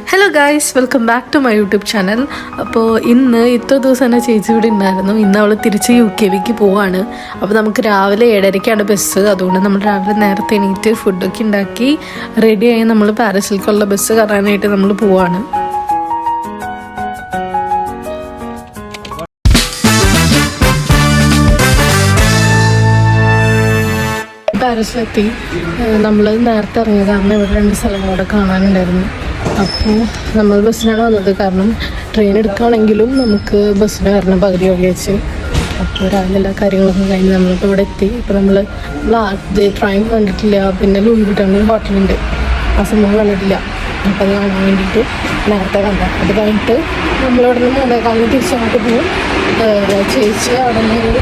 Hello guys, welcome back to my YouTube channel. അപ്പോൾ ഇത്ര ദിവസം തന്നെ ചേച്ചി ഇവിടെ ഉണ്ടായിരുന്നു. ഇന്ന് അവൾ തിരിച്ച് UK പോവാണ്. അപ്പോൾ നമുക്ക് രാവിലെ 7:30ക്കാണ് ബസ്. അതുകൊണ്ട് നമ്മൾ രാവിലെ നേരത്തെ എണീറ്റ് ഫുഡൊക്കെ ഉണ്ടാക്കി റെഡിയായി നമ്മൾ പാരീസിലേക്കുള്ള ബസ് കയറാനായിട്ട് നമ്മൾ പോവാണ്. പാരീസിലെത്തി. നമ്മൾ നേരത്തെ ഇറങ്ങിയത് കാരണം ഇവിടെ 2 സ്ഥലങ്ങളോടെ കാണാനുണ്ടായിരുന്നു. അപ്പോൾ നമ്മൾ ബസ്സിനാണ് വന്നത്. കാരണം ട്രെയിൻ എടുക്കുകയാണെങ്കിലും നമുക്ക് ബസ്സിന് വരണം പകുതി വഴി വെച്ച്. അപ്പോൾ രാവിലെ എല്ലാ കാര്യങ്ങളൊക്കെ കഴിഞ്ഞ് നമ്മളിപ്പോൾ ഇവിടെ എത്തി. ഇപ്പോൾ നമ്മൾ ട്രെയിൻ കണ്ടിട്ടില്ല. പിന്നെ ലൂയി വിട്ടാണ് ഹോട്ടലുണ്ട്, ആ സംഭവം കണ്ടിട്ടില്ല. അപ്പോൾ അത് കാണാൻ വേണ്ടിയിട്ട് നേരത്തെ കണ്ട. അത് കഴിഞ്ഞിട്ട് നമ്മളിവിടെ നിന്ന് 3:15 തിരിച്ചങ്ങോട്ട് പോകും. ചേച്ചി അവിടെ നിന്ന്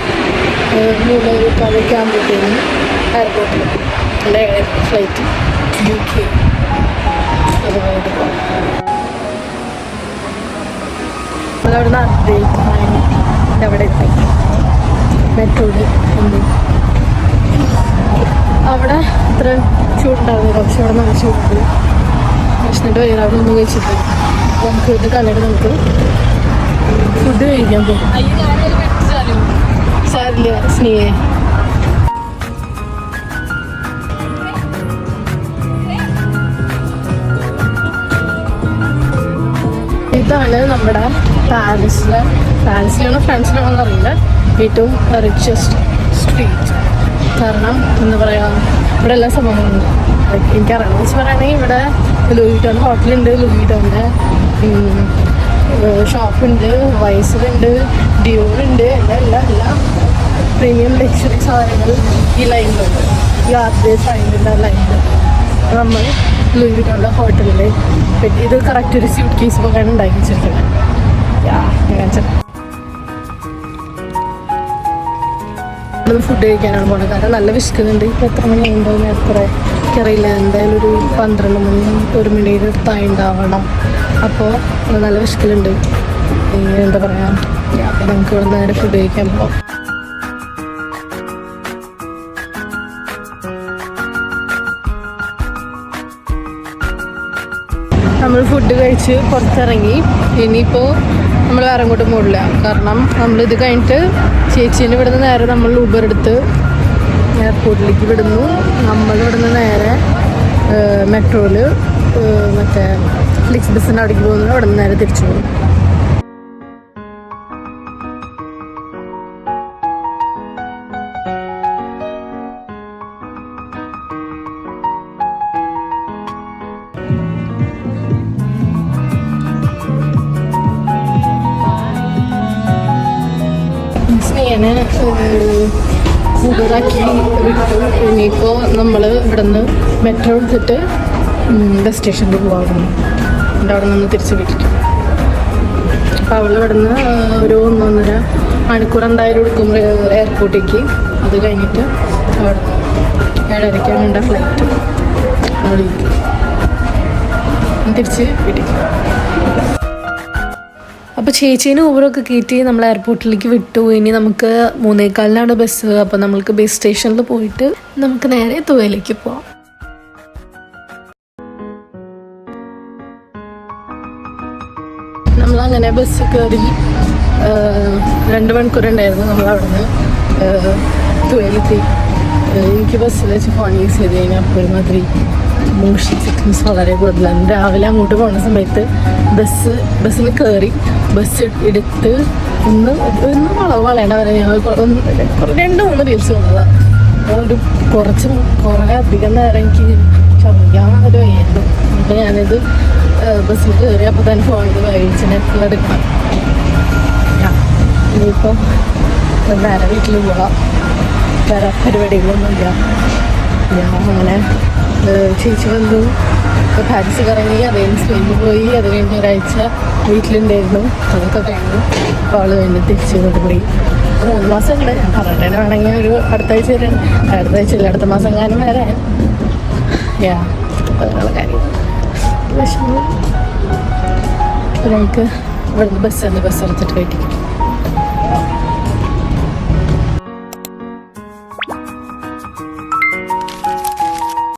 3:15 ആകുമ്പോഴത്തേനും എയർപോർട്ടിൽ ഫ്ലൈറ്റ് UK. അതവിടെ നിന്ന് അവിടെ എത്തി മെട്രോയിൽ. അവിടെ ഇത്ര ചൂടുണ്ടായിരുന്നു, പക്ഷെ അവിടെ നല്ല ചൂടുണ്ട്. ഭക്ഷണത്തിൻ്റെ വൈകുന്നേരം അവിടെ ഒന്നും കഴിച്ചിട്ട് നമുക്ക് ഇത് കണ്ടിട്ട് നമുക്ക് ഫുഡ് കഴിക്കാൻ പോകും. സാരില്ല സ്നേഹ. ഇതാണ് നമ്മുടെ പാരീസിലാണോ ഫ്രാൻസിലാണോ അറിയില്ല, ഏറ്റവും റിച്ചസ്റ്റ് സ്ട്രീറ്റ്. കാരണം എന്താ പറയുക, ഇവിടെ എല്ലാ സംഭവങ്ങളുണ്ട്. എനിക്കറിയാമെന്ന് വെച്ച് പറയുകയാണെങ്കിൽ ഇവിടെ ലൂയി വിട്ടോൺ ഹോട്ടലുണ്ട്, ലൂയി വിട്ടോൻ്റെ ഷോപ്പുണ്ട്, വൈസിലുണ്ട്, ഡിയോറുണ്ട്, എല്ലാം പ്രീമിയം ലക്ഷറി സാധനങ്ങൾ ഈ ലൈനിലുണ്ട്. ഈ സൈഡിൻ്റെ ലൈനിൽ നമ്മൾ ലൂയി വിട്ടോണിൻ്റെ ഹോട്ടലിൽ ഇത് കറക്റ്റ് ഒരു സ്യൂട്ട് കേസ് പോലെയാണ് ഉണ്ടാക്കി വെച്ചിരിക്കുന്നത്. നമ്മൾ ഫുഡ് കഴിക്കാനാണ് പോകുന്നത്. കാരണം നല്ല വിശക്കുന്നുണ്ട്. ഇപ്പോൾ എത്ര മണി ആയിട്ടുണ്ടോ എത്ര എനിക്കറിയില്ല. എന്തായാലും ഒരു 12 മണി 1 മണിയുടെ അടുത്തായി ഉണ്ടാവണം. അപ്പോൾ നല്ല വിശക്കലുണ്ട്. എന്താ പറയുക, അപ്പോൾ നമുക്ക് ഇവിടെ നേരെ ഫുഡ് കഴിക്കാൻ പോകാം. നമ്മൾ ഫുഡ് കഴിച്ച് പുറത്തിറങ്ങി. ഇനിയിപ്പോൾ നമ്മൾ വേറെ അങ്ങോട്ടും പോകില്ല. കാരണം നമ്മളിത് കഴിഞ്ഞിട്ട് ചേച്ചീൻ്റെ ഇവിടുന്ന് നേരെ നമ്മൾ ഊബർ എടുത്ത് എയർപോർട്ടിലേക്ക് വിടുന്നു. നമ്മളിവിടുന്ന് നേരെ മെട്രോയിൽ മറ്റേ ഫ്ലിക്സ് ബസ്സിൻ്റെ അവിടേക്ക് പോകുന്നു. അവിടെ നിന്ന് നേരെ തിരിച്ചു പോകും. ഊബറാക്കി വിട്ടു. ഇനിയിപ്പോൾ നമ്മൾ ഇവിടുന്ന് മെട്രോ എടുത്തിട്ട് ബസ് സ്റ്റേഷനിൽ പോകാറുണ്ട്. എന്നിട്ട് അവിടെ നിന്ന് തിരിച്ച് വിളിക്കും. അപ്പോൾ അവൾ ഇവിടുന്ന് ഒരു 1.5 മണിക്കൂർ എന്തായാലും എടുക്കും എയർപോർട്ടിലേക്ക്. അത് കഴിഞ്ഞിട്ട് അവിടെ 7:30 വേണ്ട ഫ്ലൈറ്റ് അവളിലേക്ക് തിരിച്ച് വിളിക്കും. അപ്പോൾ ചേച്ചീനെ ഊബറൊക്കെ കയറ്റി നമ്മൾ എയർപോർട്ടിലേക്ക് വിട്ടു. ഇനി നമുക്ക് 3:15 ബസ്. അപ്പോൾ നമ്മൾക്ക് ബസ് സ്റ്റേഷനിൽ പോയിട്ട് നമുക്ക് നേരെ തുവയിലേക്ക് പോവാം. നമ്മളങ്ങനെ ബസ് കയറി 2 മണിക്കൂർ ഉണ്ടായിരുന്നു. നമ്മളവിടെ നിന്ന് തുവയിലെത്തി. എനിക്ക് ബസ്സിൽ വെച്ച് ഫോൺ യൂസ് ചെയ്ത് കഴിഞ്ഞാൽ അപ്പോൾ ഒരുമാതിരി മോഷൻ സിക്നസ് വളരെ കൂടുതലാണ്. രാവിലെ അങ്ങോട്ട് പോകുന്ന സമയത്ത് ബസ്സിൽ കയറി ബസ് എടുത്ത് ഒന്ന് വളവേണ്ട വരെ ഞങ്ങൾ 2-3 റീൽസ് വന്നതാണ്. കുറേ അധികം നേരം എനിക്ക് ക്ഷമിക്കാൻ ഒരു വയ്യായിരുന്നു. അപ്പോൾ ഞാനിത് ബസ്സിൽ കയറി അപ്പോൾ തന്നെ ഫോണിൽ വായിച്ച് നെറ്റിൽ എടുക്കണം. ഇനിയിപ്പോൾ നേരെ വീട്ടിൽ പോകാം. വേറെ പരിപാടികളൊന്നുമില്ല. ഞാൻ അങ്ങനെ ചേച്ചി വന്നു. പാരീസ് കറങ്ങി, അത് കഴിഞ്ഞ് സ്പെയിനിൽ പോയി. അത് കഴിഞ്ഞ് ഒരാഴ്ച വീട്ടിലുണ്ടായിരുന്നു. അതൊക്കെ കഴിഞ്ഞു. അപ്പോൾ അവൾ കഴിഞ്ഞ് തിരിച്ച് കൊണ്ട് പോയി. 3 മാസം ഉണ്ട്. ഞാൻ പറഞ്ഞിട്ട് വേണമെങ്കിൽ ഒരു അടുത്ത മാസം കാലം വരെ അങ്ങനെയുള്ള കാര്യം വിഷമം. നമുക്ക് ഇവിടുന്ന് ബസ് എടുത്തിട്ട് കഴിക്കും.